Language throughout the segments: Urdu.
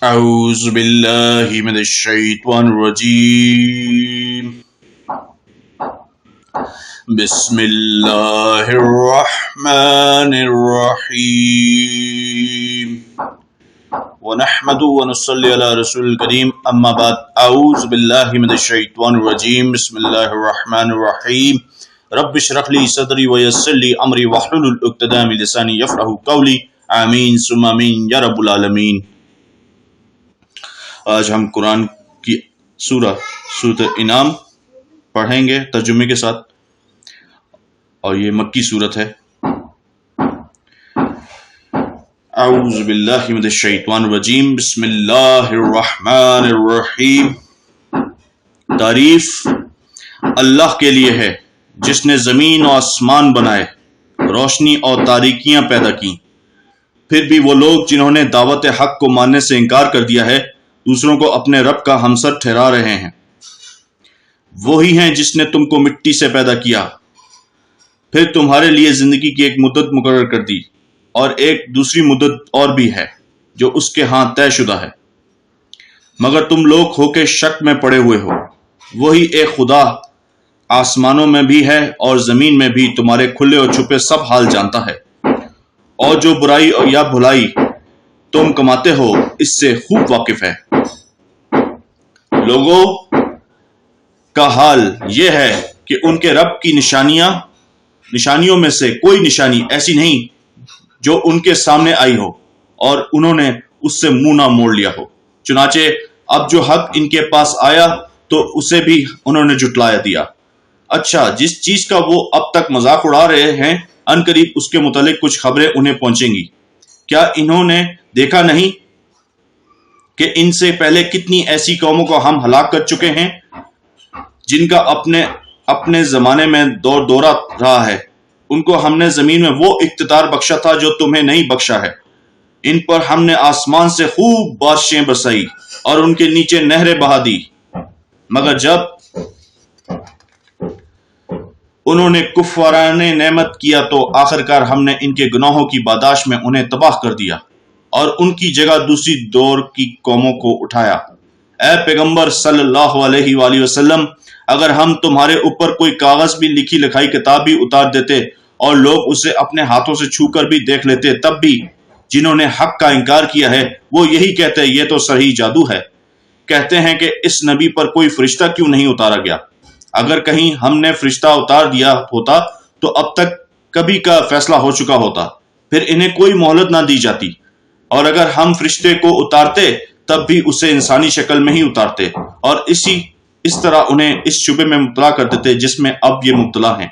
اعوذ باللہ من الشیطان الرجیم بسم اللہ الرحمن الرحیم ونحمد ونصلی علی رسول الکریم اما بعد اعوذ باللہ من الشیطان الرجیم بسم اللہ الرحمن الرحیم رب اشرح لی صدری ویسر لی امری واحلل عقدۃ من لسانی یفقہوا قولی آمین ثم آمین یا رب العالمین۔ آج ہم قرآن کی سورۃ انعام پڑھیں گے ترجمے کے ساتھ، اور یہ مکی سورت ہے۔ اعوذ باللہ من الشیطان الرجیم بسم اللہ الرحمن الرحیم۔ تعریف اللہ کے لیے ہے جس نے زمین و آسمان بنائے، روشنی اور تاریکیاں پیدا کی۔ پھر بھی وہ لوگ جنہوں نے دعوت حق کو ماننے سے انکار کر دیا ہے دوسروں کو اپنے رب کا ہمسر ٹھہرا رہے ہیں۔ وہی ہیں جس نے تم کو مٹی سے پیدا کیا، پھر تمہارے لیے زندگی کی ایک مدت مقرر کر دی، اور ایک دوسری مدت اور بھی ہے جو اس کے ہاں طے شدہ ہے، مگر تم لوگ ہو کے شک میں پڑے ہوئے ہو۔ وہی ایک خدا آسمانوں میں بھی ہے اور زمین میں بھی تمہارے کھلے اور چھپے سب حال جانتا ہے، اور جو برائی یا بھلائی تم کماتے ہو اس سے خوب واقف ہے۔ لوگوں کا حال یہ ہے کہ ان کے رب کی نشانیوں میں سے کوئی نشانی ایسی نہیں جو ان کے سامنے آئی ہو اور انہوں نے اس سے منہ نہ موڑ لیا ہو۔ چنانچہ اب جو حق ان کے پاس آیا تو اسے بھی انہوں نے جھٹلایا دیا۔ اچھا، جس چیز کا وہ اب تک مذاق اڑا رہے ہیں عنقریب اس کے متعلق کچھ خبریں انہیں پہنچیں گی۔ کیا انہوں نے دیکھا نہیں کہ ان سے پہلے کتنی ایسی قوموں کو ہم ہلاک کر چکے ہیں جن کا اپنے زمانے میں دورہ رہا ہے۔ ان کو ہم نے زمین میں وہ اقتدار بخشا تھا جو تمہیں نہیں بخشا ہے۔ ان پر ہم نے آسمان سے خوب بارشیں برسائی اور ان کے نیچے نہریں بہا دی، مگر جب انہوں نے کفرانِ نعمت کیا تو آخرکار ہم نے ان کے گناہوں کی پاداش میں انہیں تباہ کر دیا اور ان کی جگہ دوسری دور کی قوموں کو اٹھایا۔ اے پیغمبر صلی اللہ علیہ وآلہ وسلم، اگر ہم تمہارے اوپر کوئی کاغذ بھی لکھی لکھائی کتاب بھی اتار دیتے اور لوگ اسے اپنے ہاتھوں سے چھو کر بھی دیکھ لیتے، تب بھی جنہوں نے حق کا انکار کیا ہے وہ یہی کہتے یہ تو صحیح جادو ہے۔ کہتے ہیں کہ اس نبی پر کوئی فرشتہ کیوں نہیں اتارا گیا؟ اگر کہیں ہم نے فرشتہ اتار دیا ہوتا تو اب تک کبھی کا فیصلہ ہو چکا ہوتا، پھر انہیں کوئی مہلت نہ دی جاتی، اور اگر ہم فرشتے کو اتارتے تب بھی اسے انسانی شکل میں ہی اتارتے، اور اس طرح انہیں اس شبے میں مبتلا کر دیتے جس میں اب یہ مبتلا ہیں۔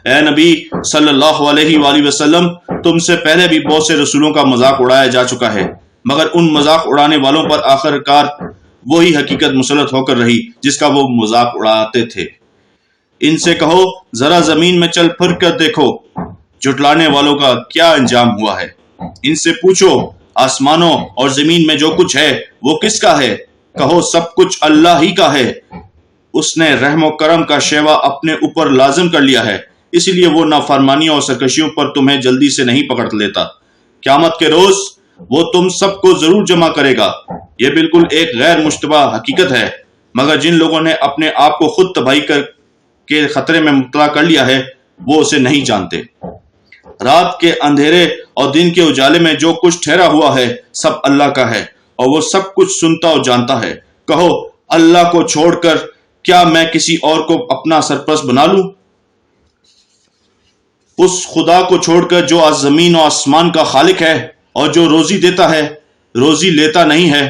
اے نبی صلی اللہ علیہ وآلہ وسلم، تم سے پہلے بھی بہت سے رسولوں کا مذاق اڑایا جا چکا ہے، مگر ان مذاق اڑانے والوں پر آخرکار وہی حقیقت مسلط ہو کر رہی جس کا وہ مذاق اڑاتے تھے۔ ان سے کہو ذرا زمین میں چل پھر کر دیکھو جھٹلانے والوں کا کیا انجام ہوا ہے۔ ان سے پوچھو آسمانوں اور زمین میں جو کچھ ہے وہ کس کا ہے؟ کہو سب کچھ اللہ ہی کا ہے۔ اس نے رحم و کرم کا شیوا اپنے اوپر لازم کر لیا ہے، اس لیے وہ نافرمانیوں اور سرکشیوں پر تمہیں جلدی سے نہیں پکڑ لیتا۔ قیامت کے روز وہ تم سب کو ضرور جمع کرے گا۔ یہ بالکل ایک غیر مشتبہ حقیقت ہے، مگر جن لوگوں نے اپنے آپ کو خود تباہی کے خطرے میں مبتلا کر لیا ہے وہ اسے نہیں جانتے۔ رات کے اندھیرے اور دن کے اجالے میں جو کچھ ٹھہرا ہوا ہے سب اللہ کا ہے، اور وہ سب کچھ سنتا اور جانتا ہے۔ کہو اللہ کو چھوڑ کر کیا میں کسی اور کو اپنا سرپرست بنا لوں؟ اس خدا کو چھوڑ کر جو زمین و آسمان کا خالق ہے اور جو روزی دیتا ہے روزی لیتا نہیں ہے۔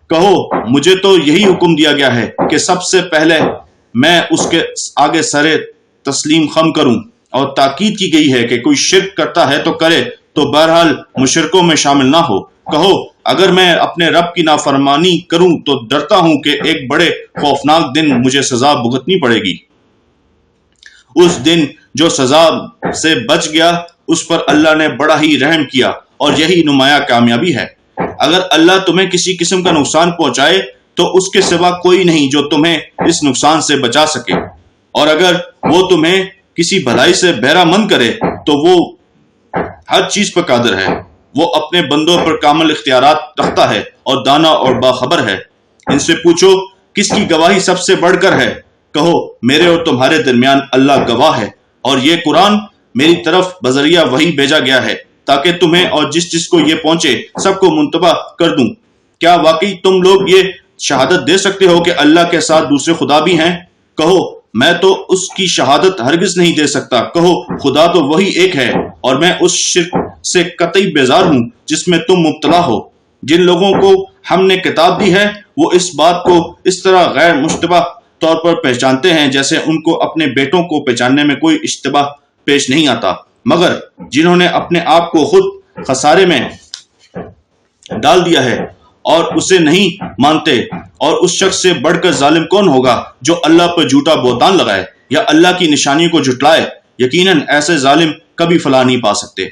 کہو مجھے تو یہی حکم دیا گیا ہے کہ سب سے پہلے میں اس کے آگے سر تسلیم خم کروں، اور تاکید کی گئی ہے کہ کوئی شرک کرتا ہے تو کرے، تو بہرحال مشرکوں میں شامل نہ ہو۔ کہو اگر میں اپنے رب کی نافرمانی کروں تو ڈرتا ہوں کہ ایک بڑے خوفناک دن مجھے سزا بھگتنی پڑے گی۔ اس دن جو سزا سے بچ گیا اس پر اللہ نے بڑا ہی رحم کیا، اور یہی نمایاں کامیابی ہے۔ اگر اللہ تمہیں کسی قسم کا نقصان پہنچائے تو اس کے سوا کوئی نہیں جو تمہیں اس نقصان سے بچا سکے، اور اگر وہ تمہیں کسی بھلائی سے بہرہ مند کرے تو وہ ہر چیز پر قادر ہے۔ وہ اپنے بندوں پر کامل اختیارات رکھتا ہے اور دانا اور باخبر ہے۔ ان سے پوچھو کس کی گواہی سب سے بڑھ کر ہے؟ کہو میرے اور تمہارے درمیان اللہ گواہ ہے، اور یہ قرآن میری طرف بذریعہ وحی بھیجا گیا ہے تاکہ تمہیں اور جس کو یہ پہنچے سب کو منتبہ کر دوں۔ کیا واقعی تم لوگ یہ شہادت دے سکتے ہو کہ اللہ کے ساتھ دوسرے خدا بھی ہیں؟ کہو میں تو اس کی شہادت ہرگز نہیں دے سکتا۔ کہو خدا تو وہی ایک ہے، اور میں اس شرک سے قطعی بیزار ہوں جس میں تم مبتلا ہو۔ جن لوگوں کو ہم نے کتاب دی ہے وہ اس بات کو اس طرح غیر مشتبہ طور پر پہچانتے ہیں جیسے ان کو اپنے بیٹوں کو پہچاننے میں کوئی اشتباہ پیش نہیں آتا، مگر جنہوں نے اپنے آپ کو خود خسارے میں ڈال دیا ہے اور اسے نہیں مانتے، اور اس شخص سے بڑھ کر ظالم کون ہوگا جو اللہ پر جھوٹا بہتان لگائے یا اللہ کی نشانیوں کو جھٹلائے؟ یقیناً ایسے ظالم کبھی فلاح نہیں پا سکتے۔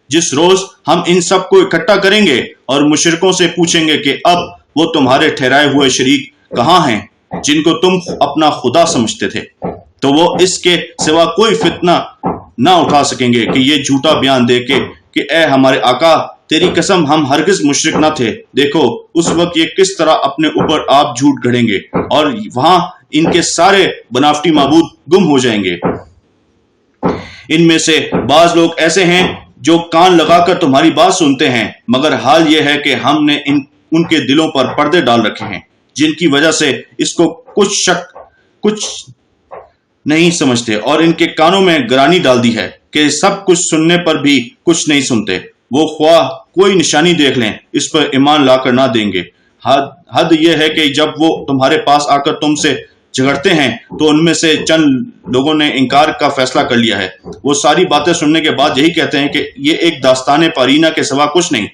جس روز ہم ان سب کو اکٹھا کریں گے اور مشرکوں سے پوچھیں گے کہ اب وہ تمہارے ٹھہرائے ہوئے شریک کہاں ہیں جن کو تم اپنا خدا سمجھتے تھے، تو وہ اس کے سوا کوئی فتنہ نہ اٹھا سکیں گے کہ یہ جھوٹا بیان دے کہ اے ہمارے آقا تیری قسم ہم ہرگز مشرک نہ تھے۔ دیکھو اس وقت یہ کس طرح اپنے اوپر آپ جھوٹ گھڑیں گے، اور وہاں ان کے سارے بناوٹی معبود گم ہو جائیں گے۔ ان میں سے بعض لوگ ایسے ہیں جو کان لگا کر تمہاری بات سنتے ہیں، مگر حال یہ ہے کہ ہم نے ان کے دلوں پر پردے ڈال رکھے ہیں جن کی وجہ سے اس کو کچھ نہیں سمجھتے، اور ان کے کانوں میں گرانی ڈال دی ہے کہ سب کچھ سننے پر بھی کچھ نہیں سنتے۔ وہ خواہ کوئی نشانی دیکھ لیں اس پر ایمان لا کر نہ دیں گے۔ حد یہ ہے کہ جب وہ تمہارے پاس آ کر تم سے جھگڑتے ہیں تو ان میں سے چند لوگوں نے انکار کا فیصلہ کر لیا ہے۔ وہ ساری باتیں سننے کے بعد یہی کہتے ہیں کہ یہ ایک داستان پارینہ کے سوا کچھ نہیں۔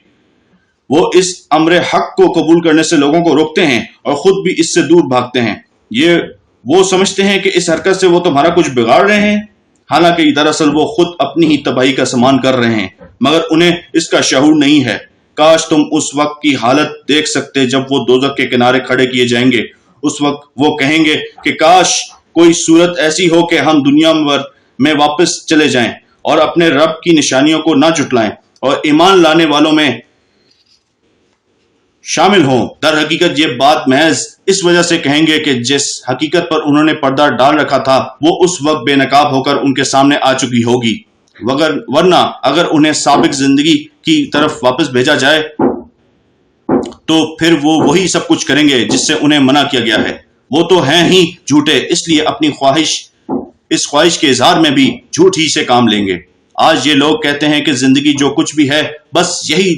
وہ اس امر حق کو قبول کرنے سے لوگوں کو روکتے ہیں اور خود بھی اس سے دور بھاگتے ہیں۔ یہ وہ سمجھتے ہیں کہ اس حرکت سے وہ تمہارا کچھ بگاڑ رہے ہیں، حالانکہ دراصل وہ خود اپنی ہی تباہی کا سامان کر رہے ہیں، مگر انہیں اس کا شعور نہیں ہے۔ کاش تم اس وقت کی حالت دیکھ سکتے جب وہ دوزخ کے کنارے کھڑے کیے جائیں گے۔ اس وقت وہ کہیں گے کہ کاش کوئی صورت ایسی ہو کہ ہم دنیا میں واپس چلے جائیں اور اپنے رب کی نشانیوں کو نہ جھٹلائیں اور ایمان لانے والوں میں شامل ہوں۔ در حقیقت یہ بات محض اس وجہ سے کہیں گے کہ جس حقیقت پر انہوں نے پردہ ڈال رکھا تھا وہ اس وقت بے نقاب ہو کر ان کے سامنے آ چکی ہوگی، ورنہ اگر انہیں سابق زندگی کی طرف واپس بھیجا جائے تو پھر وہ وہی سب کچھ کریں گے جس سے انہیں منع کیا گیا ہے۔ وہ تو ہیں ہی جھوٹے، اس لیے اپنی اس خواہش کے اظہار میں بھی جھوٹ ہی سے کام لیں گے۔ آج یہ لوگ کہتے ہیں کہ زندگی جو کچھ بھی ہے بس یہی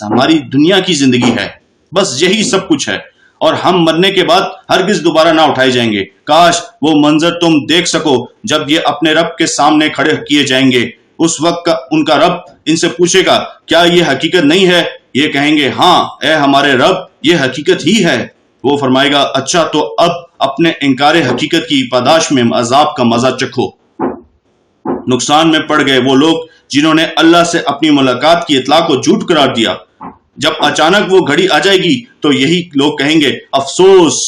ہماری دنیا کی زندگی ہے، بس یہی سب کچھ ہے، اور ہم مرنے کے بعد ہرگز دوبارہ نہ اٹھائے جائیں گے۔ کاش وہ منظر تم دیکھ سکو جب یہ اپنے رب کے سامنے کھڑے کیے جائیں گے۔ اس وقت ان کا رب ان سے پوچھے گا کیا یہ حقیقت نہیں ہے؟ یہ کہیں گے ہاں اے ہمارے رب یہ حقیقت ہی ہے۔ وہ فرمائے گا اچھا تو اب اپنے انکار حقیقت کی پاداش میں عذاب کا مزہ چکھو۔ نقصان میں پڑ گئے وہ لوگ جنہوں نے اللہ سے اپنی ملاقات کی اطلاع کو جھوٹ قرار دیا۔ جب اچانک وہ گھڑی آ جائے گی تو یہی لوگ کہیں گے افسوس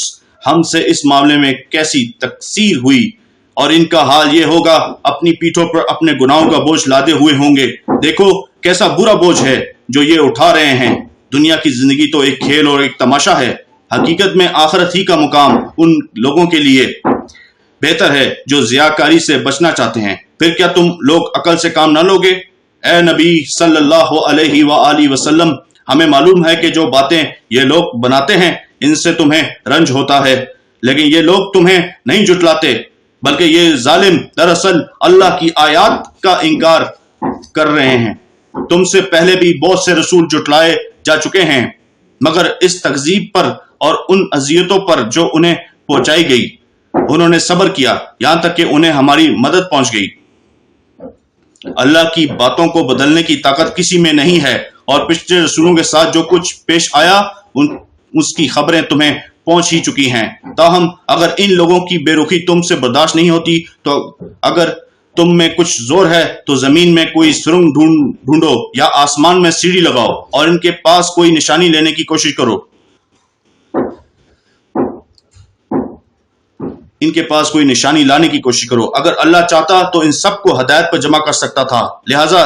ہم سے اس معاملے میں کیسی تقصیر ہوئی، اور ان کا حال یہ ہوگا اپنی پیٹھوں پر اپنے گناہوں کا بوجھ لادے ہوئے ہوں گے۔ دیکھو کیسا برا بوجھ ہے جو یہ اٹھا رہے ہیں۔ دنیا کی زندگی تو ایک کھیل اور ایک تماشا ہے، حقیقت میں آخرت ہی کا مقام ان لوگوں کے لیے بہتر ہے جو ضیاءکاری سے بچنا چاہتے ہیں۔ پھر کیا تم لوگ عقل سے کام نہ لوگے؟ اے نبی صلی اللہ علیہ وآلہ وسلم، ہمیں معلوم ہے کہ جو باتیں یہ لوگ بناتے ہیں ان سے تمہیں رنج ہوتا ہے، لیکن یہ لوگ تمہیں نہیں جھٹلاتے، بلکہ یہ ظالم دراصل اللہ کی آیات کا انکار کر رہے ہیں۔ تم سے پہلے بھی بہت سے رسول جھٹلائے جا چکے ہیں، مگر اس تکذیب پر اور ان اذیتوں پر جو انہیں پہنچائی گئی انہوں نے صبر کیا یہاں تک کہ انہیں ہماری مدد پہنچ گئی۔ اللہ کی باتوں کو بدلنے کی طاقت کسی میں نہیں ہے، اور پچھلے رسولوں کے ساتھ جو کچھ پیش آیا اس کی خبریں تمہیں پہنچ ہی چکی ہیں۔ تاہم اگر ان لوگوں کی بے رخی تم سے برداشت نہیں ہوتی تو اگر تم میں کچھ زور ہے تو زمین میں کوئی سرنگ ڈھونڈو یا آسمان میں سیڑھی لگاؤ اور ان کے پاس کوئی نشانی لینے کی کوشش کرو۔ ان کے پاس کوئی نشانی لانے کی کوشش کرو۔ اگر اللہ چاہتا تو ان سب کو ہدایت پر جمع کر سکتا تھا، لہٰذا